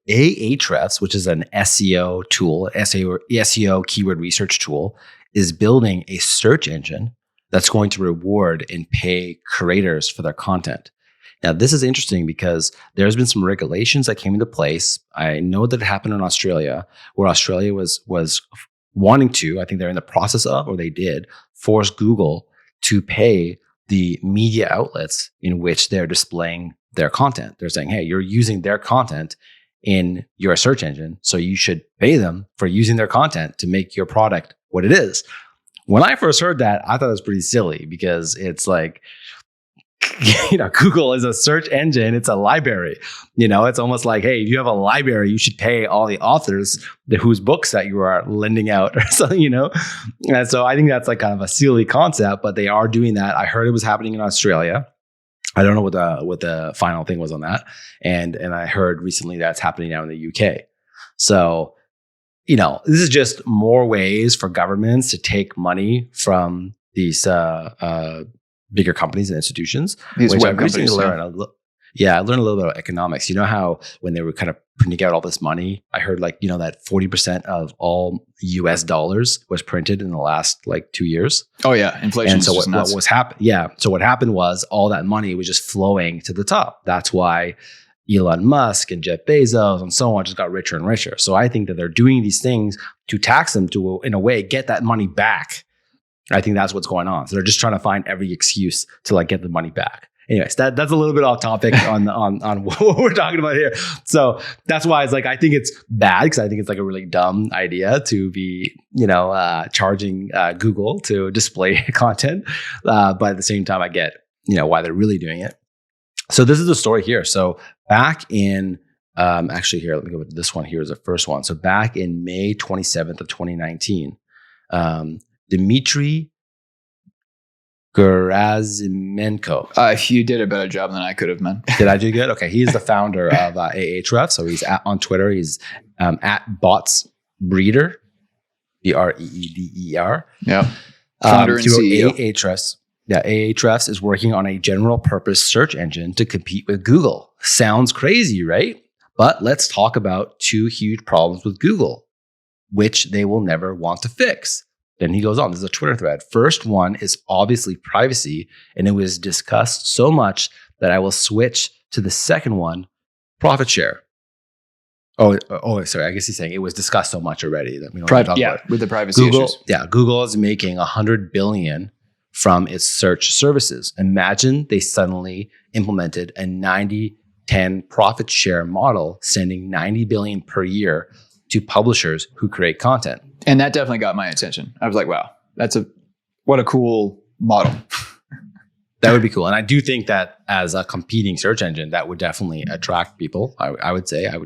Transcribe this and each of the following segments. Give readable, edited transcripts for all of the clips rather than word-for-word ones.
Ahrefs, which is an SEO tool, SEO keyword research tool, is building a search engine that's going to reward and pay creators for their content. Now, this is interesting because there's been some regulations that came into place. I know that it happened in Australia, where Australia was wanting to, I think they're in the process of, or they did, force Google to pay the media outlets in which they're displaying their content. They're saying, hey, you're using their content in your search engine, so you should pay them for using their content to make your product what it is. When I first heard that, I thought it was pretty silly because it's like, Google is a search engine. It's a library. It's almost like, hey, if you have a library, you should pay all the authors whose books that you are lending out or something, And so I think that's like kind of a silly concept, but they are doing that. I heard it was happening in Australia. I don't know what the final thing was on that. And I heard recently that's happening now in the UK. So, this is just more ways for governments to take money from these bigger companies and institutions. These web companies. I learned a little bit about economics. You know how when they were kind of printing out all this money, I heard that 40% of all US dollars was printed in the last 2 years. Oh yeah, inflation. And so what was happening? Yeah. So what happened was all that money was just flowing to the top. That's why Elon Musk and Jeff Bezos and so on just got richer and richer. So I think that they're doing these things to tax them to, in a way, get that money back. I think that's what's going on. So they're just trying to find every excuse to get the money back. Anyways, that's a little bit off topic on what we're talking about here. So that's why it's I think it's bad because I think it's a really dumb idea to be, charging Google to display content. But at the same time, I get, why they're really doing it. So this is the story here. So back in, actually here, let me go with this one here is the first one. So back in May 27th of 2019, Dmitry Gerazimenko. You did a better job than I could have, man. Did I do good? Okay. He's the founder of Ahrefs. So he's on Twitter. He's at botsbreeder, BREEDER. Yeah. Founder and CEO. Ahrefs. Yeah, Ahrefs is working on a general purpose search engine to compete with Google. Sounds crazy, right? But let's talk about two huge problems with Google, which they will never want to fix. Then he goes on. This is a Twitter thread. First one is obviously privacy, and it was discussed so much that I will switch to the second one, profit share. Oh, sorry. I guess he's saying it was discussed so much already that we don't talk about it. With the privacy issues. Yeah, Google is making $100 billion from its search services. Imagine they suddenly implemented a 90-10 profit share model, sending $90 billion per year to publishers who create content. And that definitely got my attention. I was like, wow, what a cool model. That would be cool. And I do think that as a competing search engine, that would definitely attract people. I would say I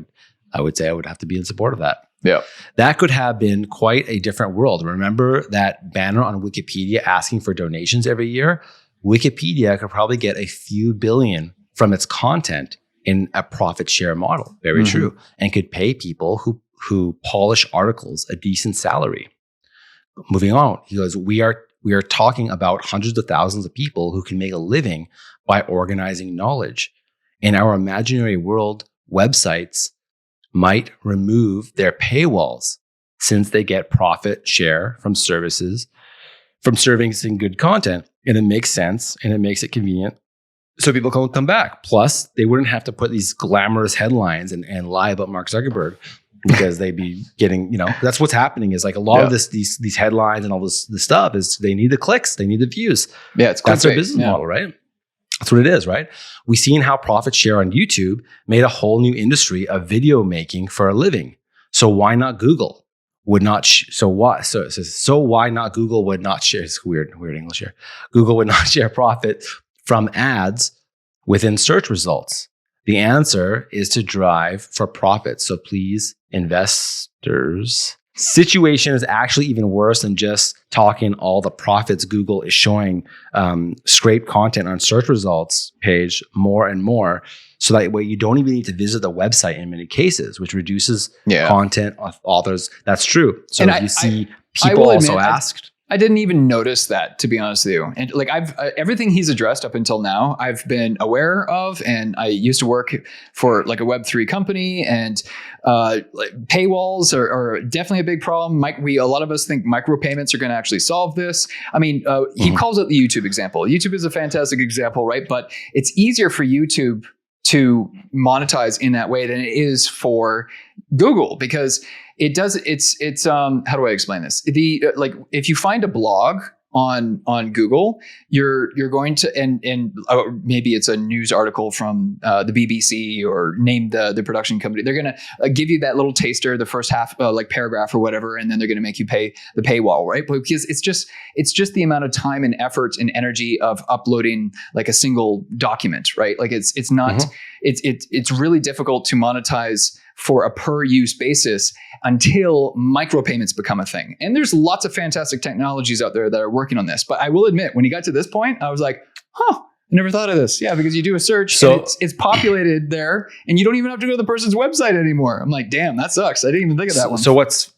would have to be in support of that. Yeah. That could have been quite a different world. Remember that banner on Wikipedia asking for donations every year? Wikipedia could probably get a few billion from its content in a profit share model. Very true. And could pay people who polish articles a decent salary. Moving on, he goes, we are talking about hundreds of thousands of people who can make a living by organizing knowledge. In our imaginary world, websites might remove their paywalls since they get profit share from serving good content. And it makes sense and it makes it convenient so people can come back. Plus, they wouldn't have to put these glamorous headlines and lie about Mark Zuckerberg because they'd be getting, that's what's happening is a lot of these headlines and all this stuff is they need the clicks, they need the views. Yeah, that's their business model, right? That's what it is, right? We've seen how profit share on YouTube made a whole new industry of video making for a living. So why not Google would not? Why not Google would not share? It's weird English here. Google would not share profit from ads within search results. The answer is to drive for profit. So please, investors. Situation is actually even worse than just talking all the profits Google is showing scraped content on search results page more and more. So that way you don't even need to visit the website in many cases, which reduces content of authors. That's true. So and if you see people also asked. I didn't even notice that, to be honest with you. And like I've everything he's addressed up until now, I've been aware of. And I used to work for like a Web3 company, and like paywalls are definitely a big problem. A lot of us think micropayments are going to actually solve this. I mean, he calls it the YouTube example. YouTube is a fantastic example, right? But it's easier for YouTube to monetize in that way than it is for Google, because it's how do I explain this? Like if you find a blog on Google, you're going to, and maybe it's a news article from the BBC, or name the production company. They're going to give you that little taster, the first half, like paragraph or whatever, and then they're going to make you pay the paywall, right? Because it's just the amount of time and effort and energy of uploading like a single document, right? Like it's not, it's really difficult to monetize for a per use basis until micropayments become a thing. And there's lots of fantastic technologies out there that are working on this. But I will admit, when he got to this point, I was like, I never thought of this. Yeah, because you do a search, and it's populated there, and you don't even have to go to the person's website anymore. I'm like, damn, that sucks. I didn't even think of that one. So what's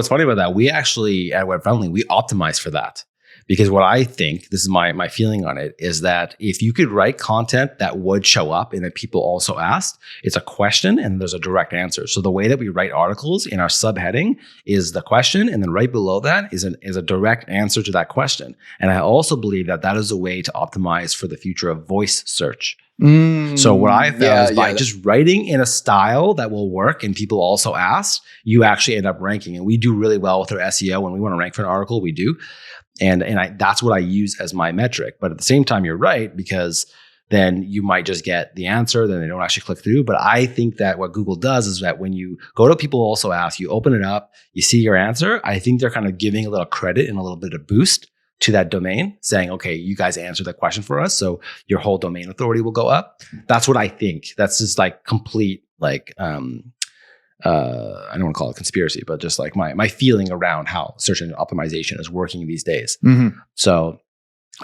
funny about that? We actually at Web Friendly, we optimize for that. Because what I think, this is my feeling on it, is that if you could write content that would show up and that people also asked, it's a question and there's a direct answer. So the way that we write articles in our subheading is the question, and then right below that is a direct answer to that question. And I also believe that is a way to optimize for the future of voice search. So what I found is by just writing in a style that will work and people also ask, you actually end up ranking. And we do really well with our SEO. When we want to rank for an article, we do. And that's what I use as my metric. But at the same time, you're right, because then you might just get the answer, then they don't actually click through. But I think that what Google does is that when you go to people also ask, you open it up, you see your answer. I think they're kind of giving a little credit and a little bit of boost to that domain, saying, okay, you guys answered that question for us, so your whole domain authority will go up. That's what I think. That's just like complete, like, I don't want to call it conspiracy, but just like my feeling around how search engine optimization is working these days. So,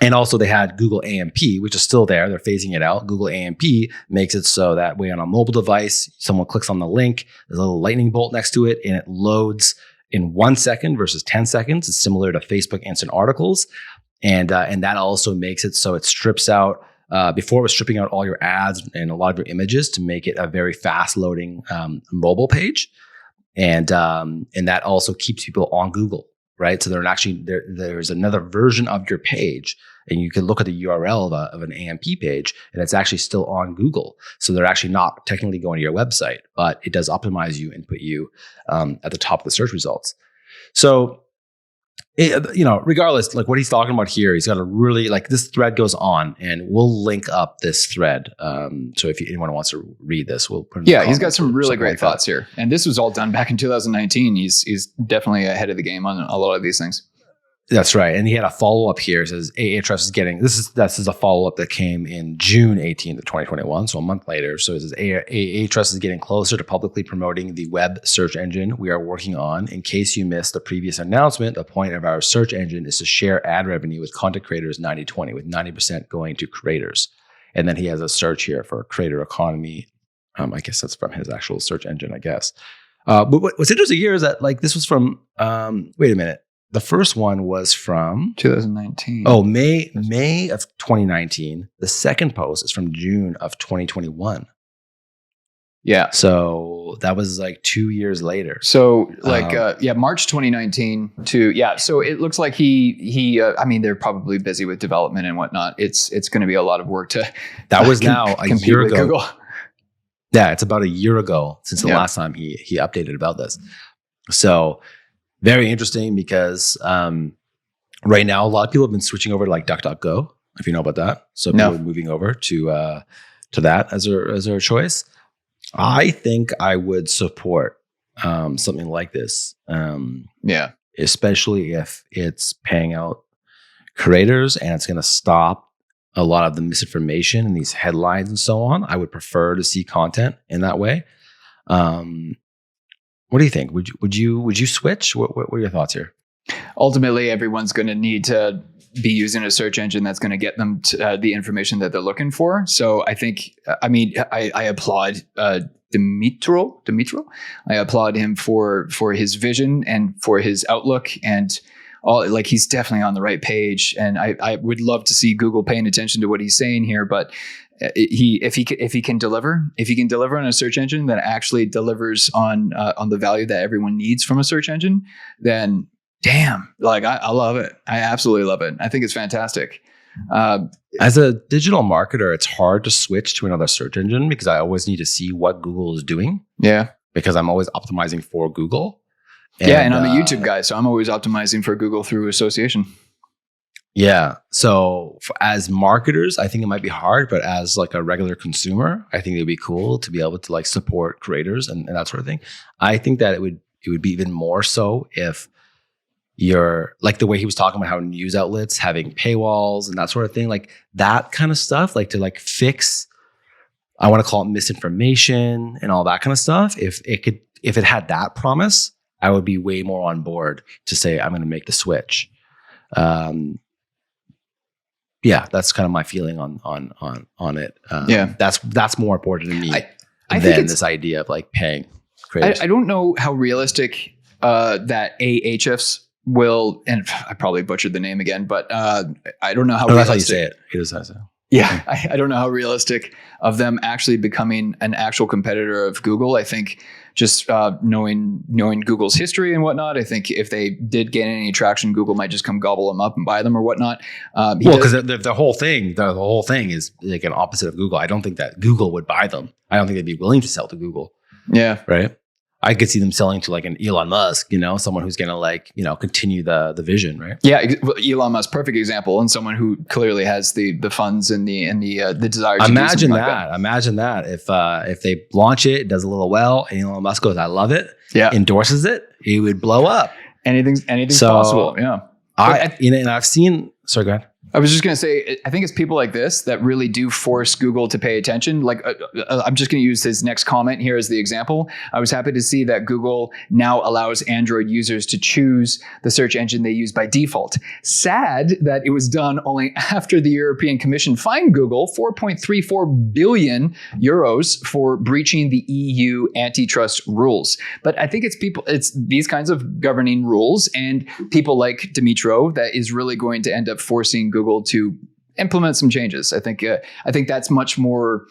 and also they had Google AMP, which is still there. They're phasing it out. Google AMP makes it so that way on a mobile device, someone clicks on the link, there's a little lightning bolt next to it, and it loads in 1 second versus 10 seconds. It's similar to Facebook Instant Articles. And that also makes it so it strips out, before it was stripping out all your ads and a lot of your images to make it a very fast loading mobile page. And that also keeps people on Google, right? So there's another version of your page, and you can look at the URL of an AMP page, and it's actually still on Google. So they're actually not technically going to your website, but it does optimize you and put you at the top of the search results. So, regardless, like what he's talking about here, he's got a really, like, this thread goes on, and we'll link up this thread. So if anyone wants to read this, we'll put it in the he's got some really great thoughts here. And this was all done back in 2019. He's definitely ahead of the game on a lot of these things. That's right. And he had a follow-up here. It says Ahrefs is getting, this is a follow-up that came in June 18th of 2021, so a month later. So it says Ahrefs is getting closer to publicly promoting the web search engine we are working on. In case you missed the previous announcement, the point of our search engine is to share ad revenue with content creators 90-20, with 90% going to creators. And then he has a search here for creator economy. I guess that's from his actual search engine, I guess. But what's interesting here is that, like, this was from, wait a minute. The first one was from 2019. Oh, May of 2019. The second post is from June of 2021. Yeah. So that was like 2 years later. So March 2019 to, so it looks like he I mean, they're probably busy with development and whatnot. It's going to be a lot of work to, that was now a year ago. Google. Yeah. It's about a year ago since the last time he updated about this. So very interesting, because right now a lot of people have been switching over to like DuckDuckGo, if you know about that. So people are moving over to that as their choice. I think I would support something like this. Especially if it's paying out creators and it's going to stop a lot of the misinformation and these headlines and so on. I would prefer to see content in that way. What do you think? Would you switch? What are your thoughts here? Ultimately, everyone's going to need to be using a search engine that's going to get them to, the information that they're looking for. So I think, I applaud Dimitro. I applaud him for his vision and for his outlook. And like he's definitely on the right page, and I would love to see Google paying attention to what he's saying here. But if he can deliver on a search engine that actually delivers on the value that everyone needs from a search engine, then damn, like I love it. I absolutely love it. I think it's fantastic. As a digital marketer, it's hard to switch to another search engine because I always need to see what Google is doing. Yeah. Because I'm always optimizing for Google. And I'm a YouTube guy, so I'm always optimizing for Google through association. Yeah. So as marketers, I think it might be hard, but as like a regular consumer, I think it'd be cool to be able to like support creators and that sort of thing. I think that it would be even more so if you're like the way he was talking about how news outlets having paywalls and that sort of thing, like that kind of stuff, like to like fix, I want to call it misinformation and all that kind of stuff. If it had that promise, I would be way more on board to say, I'm going to make the switch. Yeah, that's kind of my feeling on it. That's more important to me than this idea of like paying creators. I don't know how realistic that Ahrefs will, and I probably butchered the name again, but I don't know how. That's how you say it. It is how you say it. Yeah, I don't know how realistic of them actually becoming an actual competitor of Google. I think just knowing Google's history and whatnot, I think if they did gain any traction, Google might just come gobble them up and buy them or whatnot. Because the whole thing is like an opposite of Google. I don't think that Google would buy them. I don't think they'd be willing to sell to Google. Yeah. Right. I could see them selling to like an Elon Musk, someone who's going to like, continue the vision, right? Yeah, Elon Musk, perfect example, and someone who clearly has the funds and the desire to imagine do that. Imagine that if they launch it, does a little well, and Elon Musk goes, I love it, endorses it, it would blow up. Anything's possible. Yeah. And I've seen. Sorry, go ahead. I was just going to say, I think it's people like this that really do force Google to pay attention. Like, I'm just going to use his next comment here as the example. I was happy to see that Google now allows Android users to choose the search engine they use by default. Sad that it was done only after the European Commission fined Google 4.34 billion euros for breaching the EU antitrust rules. But I think it's these kinds of governing rules and people like Dimitro that is really going to end up forcing Google to implement some changes. I think that's much more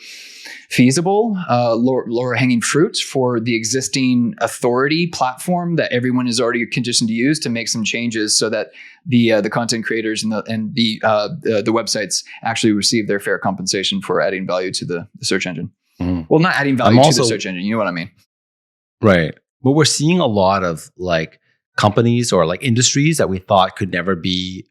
feasible, lower hanging fruits for the existing authority platform that everyone is already conditioned to use to make some changes so that the content creators and the websites actually receive their fair compensation for adding value to the search engine. Mm. Well, not adding value to the search engine. You know what I mean? Right. But we're seeing a lot of like companies or like industries that we thought could never be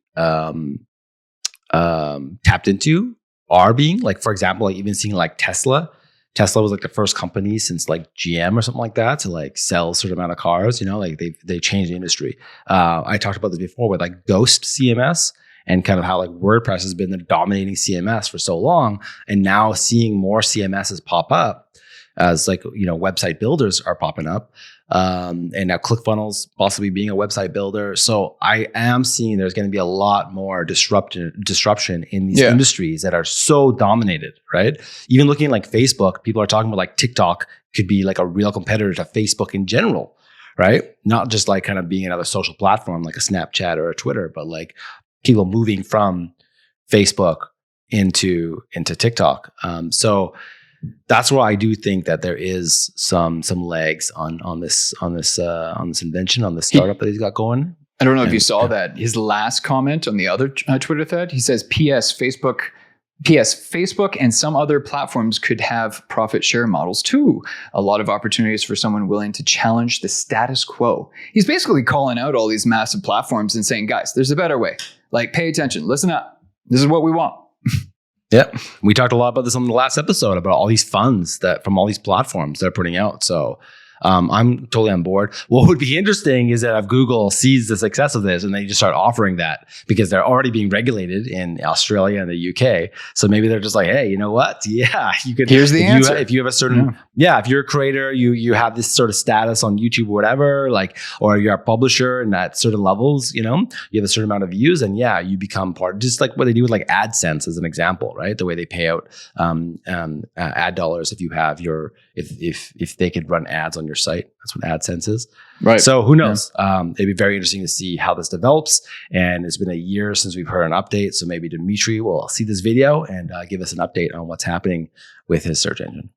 tapped into are being, like, for example, like even seeing like Tesla was like the first company since like GM or something like that to like sell a certain amount of cars, like they changed the industry. I talked about this before with like Ghost CMS and kind of how like WordPress has been the dominating CMS for so long, and now seeing more CMSs pop up as like, website builders are popping up. And now ClickFunnels possibly being a website builder. So I am seeing there's going to be a lot more disruption in these industries that are so dominated, right? Even looking at like Facebook, people are talking about like TikTok could be like a real competitor to Facebook in general, right? Not just like kind of being another social platform like a Snapchat or a Twitter, but like people moving from Facebook into TikTok. So that's where I do think that there is some legs on this invention, on the startup that he's got going. I don't know if you saw that. His last comment on the other Twitter thread, he says, P.S. Facebook and some other platforms could have profit share models too. A lot of opportunities for someone willing to challenge the status quo. He's basically calling out all these massive platforms and saying, guys, there's a better way. Like, pay attention, listen up. This is what we want. Yeah, we talked a lot about this on the last episode about all these funds that from all these platforms they're putting out. So I'm totally on board. What would be interesting is that if Google sees the success of this and they just start offering that, because they're already being regulated in Australia and the UK. So maybe they're just like, hey, you know what? Yeah, you could. Here's the answer. If you have a certain, if you're a creator, you have this sort of status on YouTube or whatever, like, or you're a publisher and at certain levels, you have a certain amount of views, and you become part. Just like what they do with like AdSense as an example, right? The way they pay out ad dollars if you have if they could run ads on your site. That's what AdSense is. Right. So who knows? It'd be very interesting to see how this develops. And it's been a year since we've heard an update. So maybe Dimitri will see this video and give us an update on what's happening with his search engine.